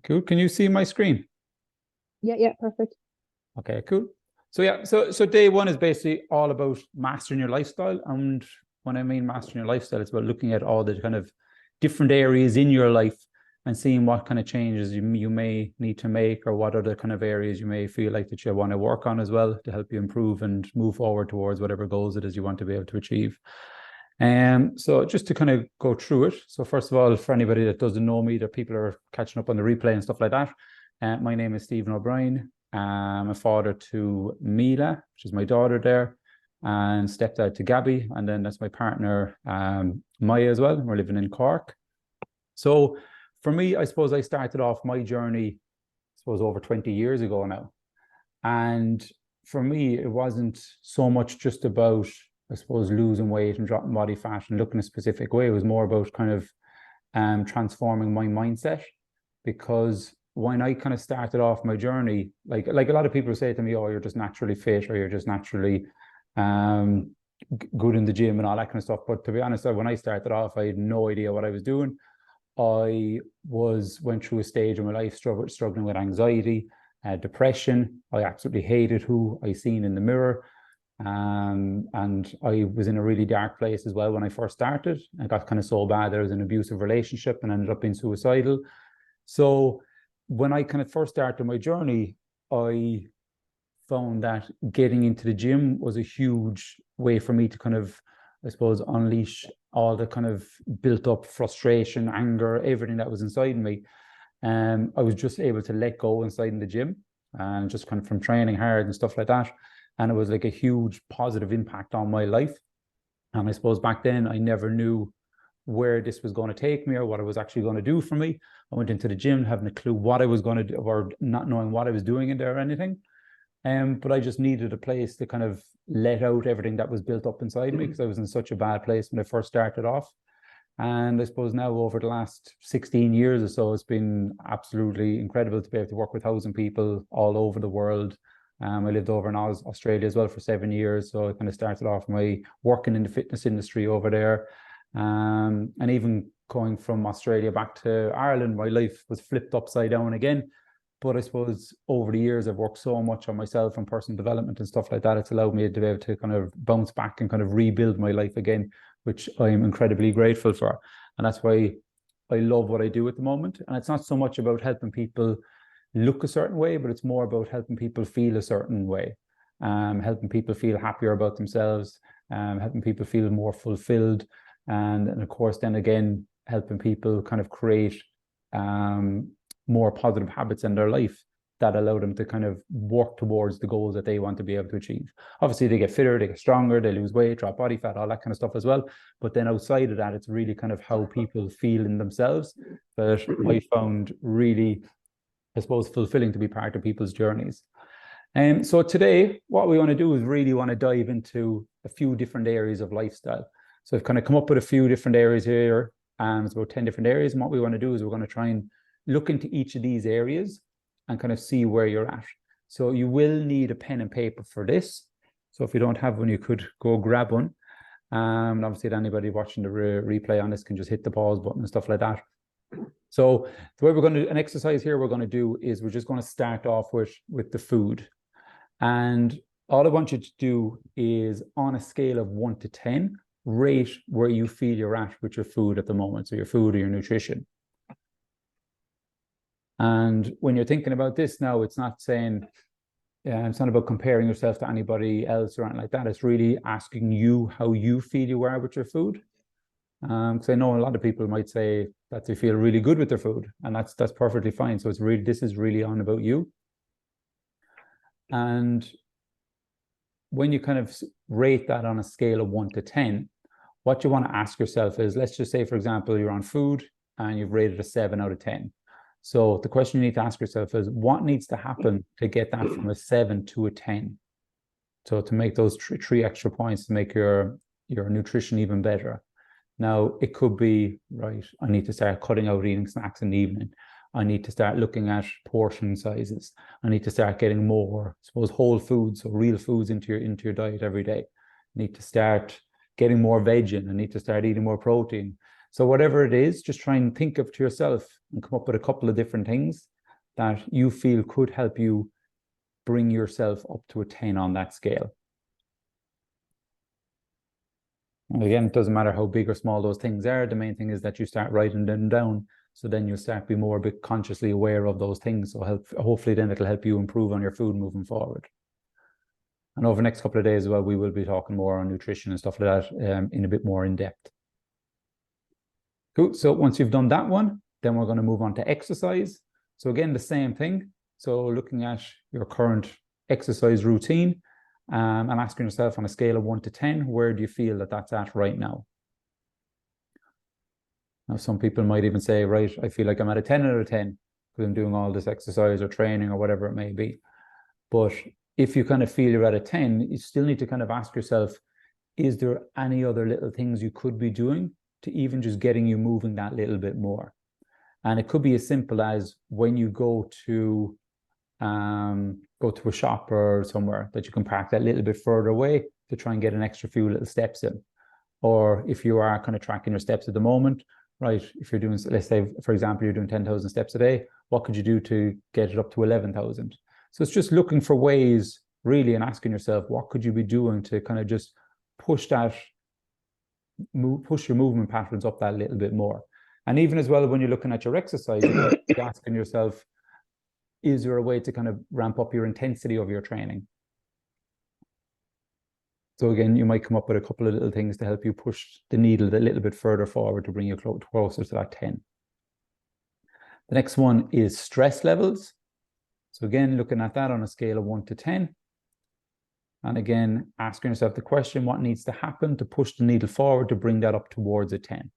Cool. Can you see my screen? Yeah, perfect. Okay, cool. So yeah, so day one is basically all about mastering your lifestyle. And when I mean mastering your lifestyle, it's about looking at all the kind of different areas in your life and seeing what kind of changes you may need to make, or what other kind of areas you may feel like that you want to work on as well to help you improve and move forward towards whatever goals it is you want to be able to achieve. So just to kind of go through it. So first of all, for anybody that doesn't know me, that people are catching up on the replay and stuff like that. My name is Stephen O'Brien. I'm a father to Mila, which is my daughter there, and stepdad to Gabby. And then that's my partner, Maya as well. We're living in Cork. So for me, I suppose I started off my journey, I suppose over 20 years ago now. And for me, it wasn't so much just about, I suppose, losing weight and dropping body fat and looking a specific way. It was more about kind of transforming my mindset, because when I kind of started off my journey, like a lot of people say to me, oh, you're just naturally fit, or you're just naturally good in the gym and all that kind of stuff. But to be honest, when I started off, I had no idea what I was doing. I went through a stage in my life struggling with anxiety, depression. I absolutely hated who I seen in the mirror. And I was in a really dark place as well when I first started. I got kind of so bad that I was in an abusive relationship and ended up being suicidal. So when I kind of first started my journey, I found that getting into the gym was a huge way for me to kind of, I suppose, unleash all the kind of built up frustration, anger, everything that was inside me. I was just able to let go inside in the gym, and just kind of from training hard and stuff like that. And it was like a huge positive impact on my life. And I suppose back then I never knew where this was going to take me or what it was actually going to do for me. I went into the gym having a clue what I was going to do, or not knowing what I was doing in there or anything. But I just needed a place to kind of let out everything that was built up inside me, because I was in such a bad place when I first started off. And I suppose now over the last 16 years or so, it's been absolutely incredible to be able to work with 1,000 people all over the world. I lived over in Australia as well for 7 years. So I kind of started off my working in the fitness industry over there. And even going from Australia back to Ireland, my life was flipped upside down again. But I suppose over the years, I've worked so much on myself and personal development and stuff like that. It's allowed me to be able to kind of bounce back and kind of rebuild my life again, which I'm incredibly grateful for. And that's why I love what I do at the moment. And it's not so much about helping people look a certain way, but it's more about helping people feel a certain way, helping people feel happier about themselves, helping people feel more fulfilled. And of course, then again, helping people kind of create more positive habits in their life that allow them to kind of work towards the goals that they want to be able to achieve. Obviously, they get fitter, they get stronger, they lose weight, drop body fat, all that kind of stuff as well. But then outside of that, it's really kind of how people feel in themselves that I found really, I suppose, fulfilling to be part of people's journeys. And so today, what we want to do is really want to dive into a few different areas of lifestyle. So I've kind of come up with a few different areas here. It's about 10 different areas. And what we want to do is we're going to try and look into each of these areas and kind of see where you're at. So you will need a pen and paper for this. So if you don't have one, you could go grab one. And obviously, anybody watching the replay on this can just hit the pause button and stuff like that. So the way we're going to, an exercise here we're going to do is we're just going to start off with the food. And all I want you to do is, on a scale of 1 to 10, rate where you feel you're at with your food at the moment. So your food or your nutrition. And when you're thinking about this now, it's not saying, it's not about comparing yourself to anybody else or anything like that. It's really asking you how you feel you are with your food. Because I know a lot of people might say that they feel really good with their food, and that's perfectly fine. So it's really, this is really on about you. And when you kind of rate that on a scale of 1 to 10, what you want to ask yourself is, let's just say, for example, you're on food and you've rated a 7 out of 10. So the question you need to ask yourself is, what needs to happen to get that from a 7 to a 10? So to make those three extra points to make your nutrition even better. Now, it could be, right, I need to start cutting out eating snacks in the evening. I need to start looking at portion sizes. I need to start getting more, I suppose, whole foods, so real foods into your diet every day. I need to start getting more veg in. I need to start eating more protein. So whatever it is, just try and think of to yourself and come up with a couple of different things that you feel could help you bring yourself up to a 10 on that scale. And again, it doesn't matter how big or small those things are. The main thing is that you start writing them down. So then you start be more a bit consciously aware of those things. So hopefully then it'll help you improve on your food moving forward. And over the next couple of days as well, we will be talking more on nutrition and stuff like that in a bit more in depth. Cool. So once you've done that one, then we're going to move on to exercise. So again, the same thing. So looking at your current exercise routine and asking yourself on a scale of 1 to 10, where do you feel that that's at right now? Now, some people might even say, right, I feel like I'm at a 10 out of 10 because I'm doing all this exercise or training or whatever it may be. But if you kind of feel you're at a 10, you still need to kind of ask yourself, is there any other little things you could be doing to even just getting you moving that little bit more? And it could be as simple as when you go to a shop or somewhere that you can park that little bit further away to try and get an extra few little steps in. Or if you are kind of tracking your steps at the moment, right, if you're doing, let's say, for example, you're doing 10,000 steps a day, what could you do to get it up to 11,000? So it's just looking for ways really and asking yourself, what could you be doing to kind of just push your movement patterns up that little bit more? And even as well, when you're looking at your exercise, you're asking yourself, is there a way to kind of ramp up your intensity of your training? So again, you might come up with a couple of little things to help you push the needle a little bit further forward to bring you closer to that 10. The next one is stress levels. So again, looking at that on a scale of 1 to 10. And again, asking yourself the question, what needs to happen to push the needle forward to bring that up towards a 10?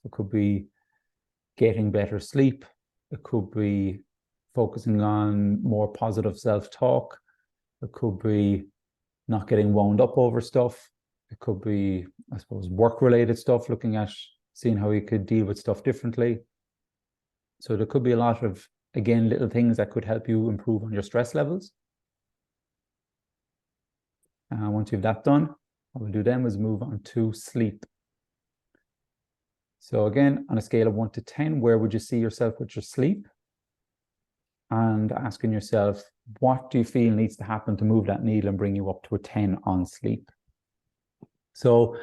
It could be getting better sleep. It could be focusing on more positive self-talk. It could be not getting wound up over stuff. It could be, I suppose, work-related stuff, looking at seeing how you could deal with stuff differently. So there could be a lot of, again, little things that could help you improve on your stress levels. Once you've that done, what we'll do then is move on to sleep. So again, on a scale of 1 to 10, where would you see yourself with your sleep? And asking yourself, what do you feel needs to happen to move that needle and bring you up to a 10 on sleep? So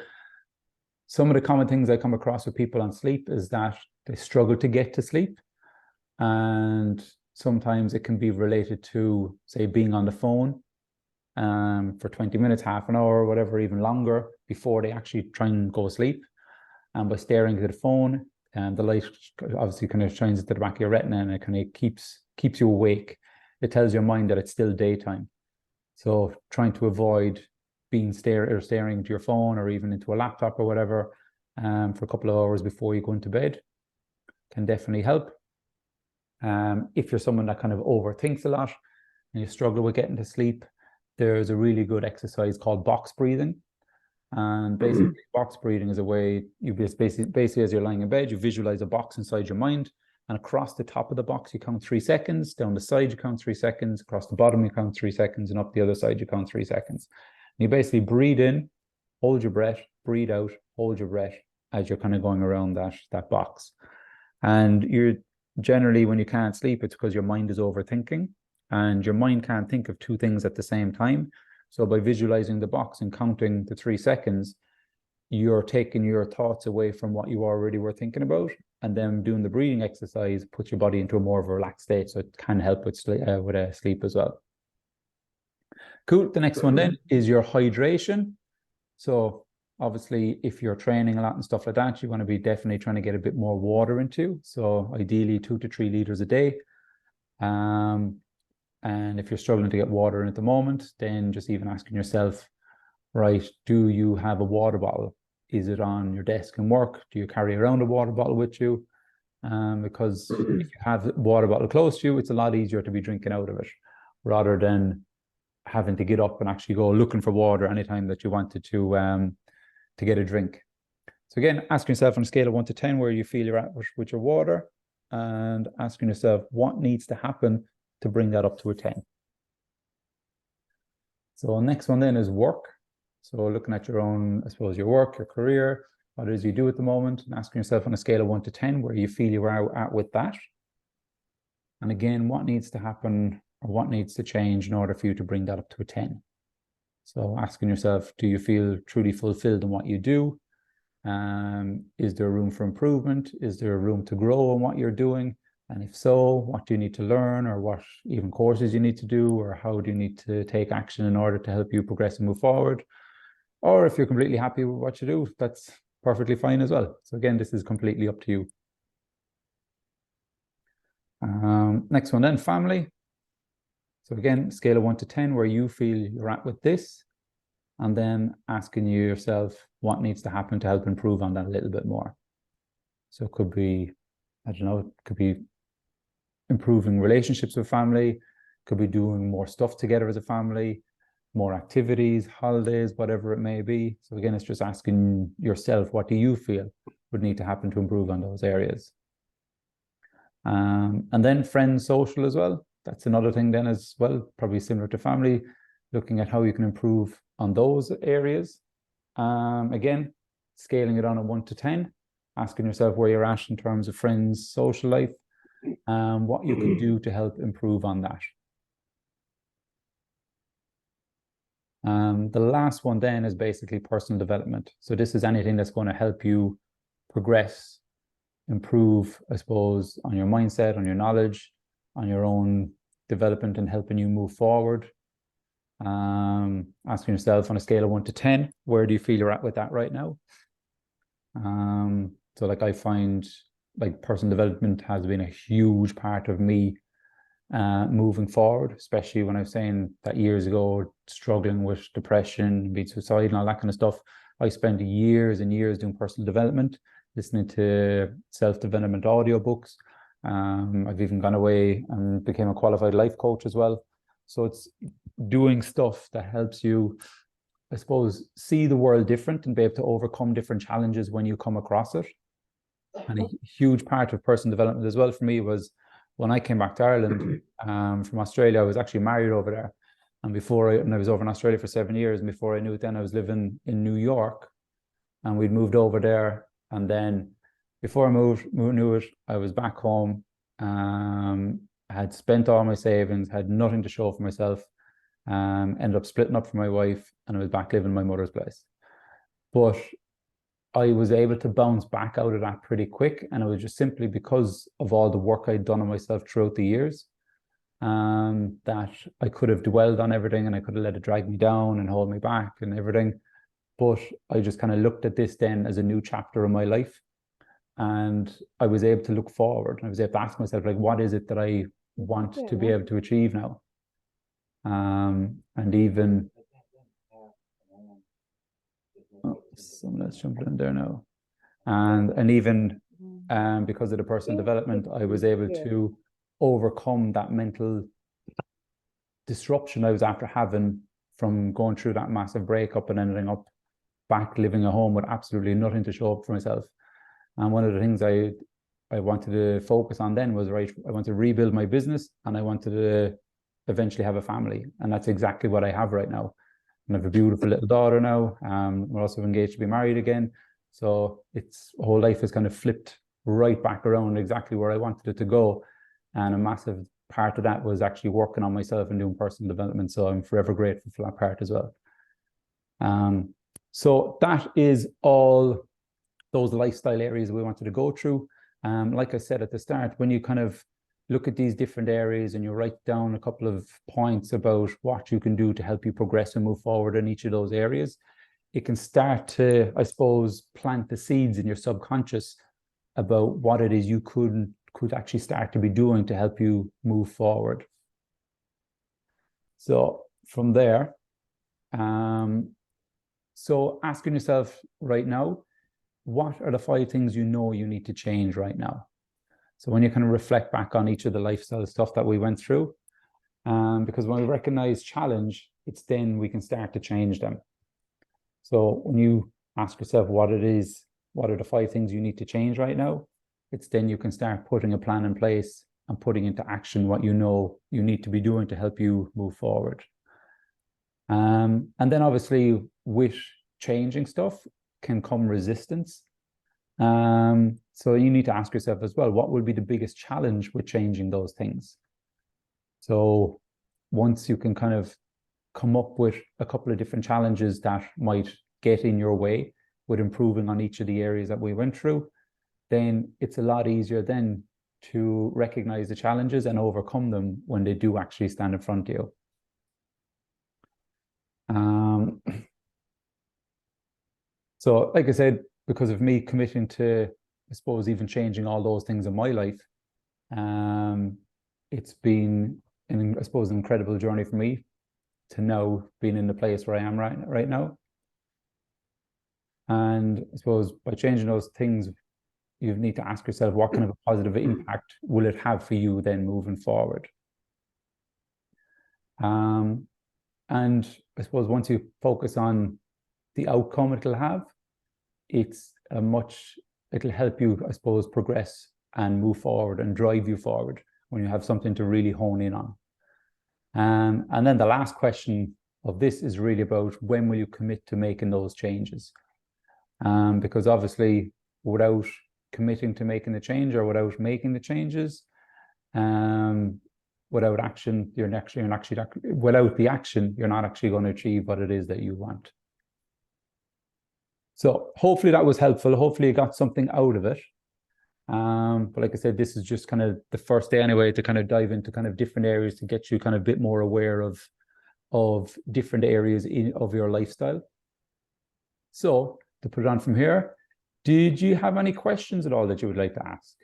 some of the common things I come across with people on sleep is that they struggle to get to sleep. And sometimes it can be related to, say, being on the phone for 20 minutes, half an hour, whatever, even longer before they actually try and go to sleep. And by staring at the phone, the light obviously kind of shines into the back of your retina and it kind of keeps you awake. It tells your mind that it's still daytime. So trying to avoid being staring into your phone or even into a laptop or whatever for a couple of hours before you go into bed can definitely help. If you're someone that kind of overthinks a lot and you struggle with getting to sleep, there's a really good exercise called box breathing. And basically, box breathing is a way you basically as you're lying in bed, you visualize a box inside your mind, and across the top of the box, you count 3 seconds, down the side, you count 3 seconds, across the bottom, you count 3 seconds, and up the other side, you count 3 seconds. And you basically breathe in, hold your breath, breathe out, hold your breath as you're kind of going around that box. And you're generally, when you can't sleep, it's because your mind is overthinking, and your mind can't think of 2 things at the same time. So by visualizing the box and counting the 3 seconds, you're taking your thoughts away from what you already were thinking about, and then doing the breathing exercise puts your body into a more of a relaxed state. So it can help with sleep as well. Cool. The next one then is your hydration. So obviously, if you're training a lot and stuff like that, you want to be definitely trying to get a bit more water into. So ideally 2 to 3 liters a day. And if you're struggling to get water in at the moment, then just even asking yourself, right, do you have a water bottle? Is it on your desk and work? Do you carry around a water bottle with you? Because if you have a water bottle close to you, it's a lot easier to be drinking out of it rather than having to get up and actually go looking for water anytime that you wanted to get a drink. So again, asking yourself on a scale of 1 to 10 where you feel you're at with your water, and asking yourself what needs to happen to bring that up to a 10. So next one then is work. So looking at your own, I suppose, your work, your career, what it is you do at the moment, and asking yourself on a scale of 1 to 10 where you feel you are at with that. And again, what needs to happen or what needs to change in order for you to bring that up to a 10. So asking yourself, do you feel truly fulfilled in what you do? Is there room for improvement? Is there room to grow in what you're doing? And if so, what do you need to learn, or what even courses you need to do, or how do you need to take action in order to help you progress and move forward? Or if you're completely happy with what you do, that's perfectly fine as well. So again, this is completely up to you. Next one then, family. So again, scale of 1 to 10, where you feel you're at with this, and then asking yourself what needs to happen to help improve on that a little bit more. So it could be, I don't know, it could be improving relationships with family, could be doing more stuff together as a family, more activities, holidays, whatever it may be. So again, it's just asking yourself, what do you feel would need to happen to improve on those areas? And then friends, social as well. That's another thing then as well, probably similar to family, looking at how you can improve on those areas. Again, scaling it on a 1 to 10, asking yourself where you're at in terms of friends, social life, what you can do to help improve on that. The last one then is basically personal development. So this is anything that's going to help you progress, improve, I suppose, on your mindset, on your knowledge, on your own development, and helping you move forward. Asking yourself on a scale of 1 to 10, where do you feel you're at with that right now? So like I find like personal development has been a huge part of me moving forward, especially when I was saying that years ago, struggling with depression, being suicidal and all that kind of stuff. I spent years and years doing personal development, listening to self-development audiobooks. I've even gone away and became a qualified life coach as well. So it's doing stuff that helps you, I suppose, see the world different and be able to overcome different challenges when you come across it. And a huge part of personal development as well for me was when I came back to Ireland from Australia. I was actually married over there. And I was over in Australia for 7 years. And before I knew it, then I was living in New York, and we'd moved over there. And then before I knew it, I was back home. I had spent all my savings, had nothing to show for myself. Ended up splitting up from my wife, and I was back living in my mother's place. But I was able to bounce back out of that pretty quick, and it was just simply because of all the work I'd done on myself throughout the years, that I could have dwelled on everything, and I could have let it drag me down and hold me back and everything. But I just kind of looked at this then as a new chapter in my life, and I was able to look forward. I was able to ask myself, like, what is it that I want to be able to achieve now? And even someone else jumping in there now, and even because of the personal development, I was able to overcome that mental disruption I was after having from going through that massive breakup and ending up back living at home with absolutely nothing to show up for myself. And one of the things I wanted to focus on then was, right, I want to rebuild my business, and I wanted to eventually have a family. And that's exactly what I have right now. And I have a beautiful little daughter now. We're also engaged to be married again. So it's whole life has kind of flipped right back around exactly where I wanted it to go. And a massive part of that was actually working on myself and doing personal development. So I'm forever grateful for that part as well. So that is all those lifestyle areas we wanted to go through. Like I said at the start, when you kind of look at these different areas and you write down a couple of points about what you can do to help you progress and move forward in each of those areas, it can start to, I suppose, plant the seeds in your subconscious about what it is you could actually start to be doing to help you move forward. So from there, so asking yourself right now, what are the 5 things you know you need to change right now? So when you kind of reflect back on each of the lifestyle stuff that we went through, because when we recognize challenge, it's then we can start to change them. So when you ask yourself what it is, what are the 5 things you need to change right now, it's then you can start putting a plan in place and putting into action what you know you need to be doing to help you move forward. And then obviously with changing stuff can come resistance. So you need to ask yourself as well, what will be the biggest challenge with changing those things? So once you can kind of come up with a couple of different challenges that might get in your way with improving on each of the areas that we went through, then it's a lot easier then to recognize the challenges and overcome them when they do actually stand in front of you. So like I said, because of me committing to, I suppose, even changing all those things in my life, it's been, I suppose, an incredible journey for me to now being in the place where I am right now. And I suppose by changing those things, you need to ask yourself, what kind of a positive impact will it have for you then moving forward? And I suppose once you focus on the outcome it'll have, it'll help you, I suppose, progress and move forward and drive you forward when you have something to really hone in on. And then the last question of this is really about, when will you commit to making those changes? Because obviously, without committing to making the change, or without making the changes, without action, without the action, you're not actually going to achieve what it is that you want. So hopefully that was helpful. Hopefully you got something out of it. But like I said, this is just kind of the first day anyway to kind of dive into kind of different areas to get you kind of a bit more aware of different areas of your lifestyle. So to put it on from here, did you have any questions at all that you would like to ask?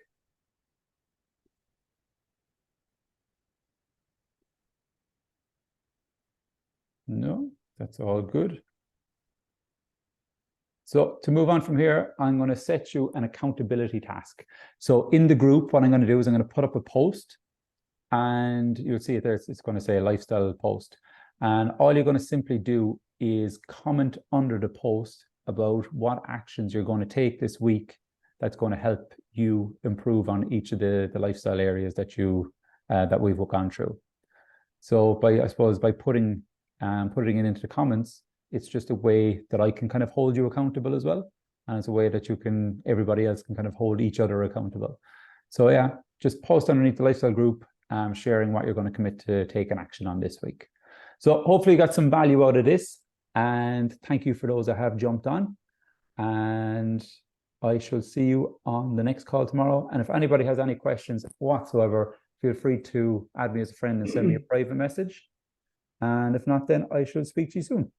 No, that's all good. So to move on from here, I'm going to set you an accountability task. So in the group, what I'm going to do is I'm going to put up a post, and you'll see it there. It's going to say a lifestyle post. And all you're going to simply do is comment under the post about what actions you're going to take this week that's going to help you improve on each of the lifestyle areas that we've gone through. So I suppose by putting it into the comments, it's just a way that I can kind of hold you accountable as well. And it's a way that everybody else can kind of hold each other accountable. So yeah, just post underneath the lifestyle group, sharing what you're going to commit to taking action on this week. So hopefully you got some value out of this, and thank you for those that have jumped on. And I shall see you on the next call tomorrow. And if anybody has any questions whatsoever, feel free to add me as a friend and send me a private message. And if not, then I shall speak to you soon.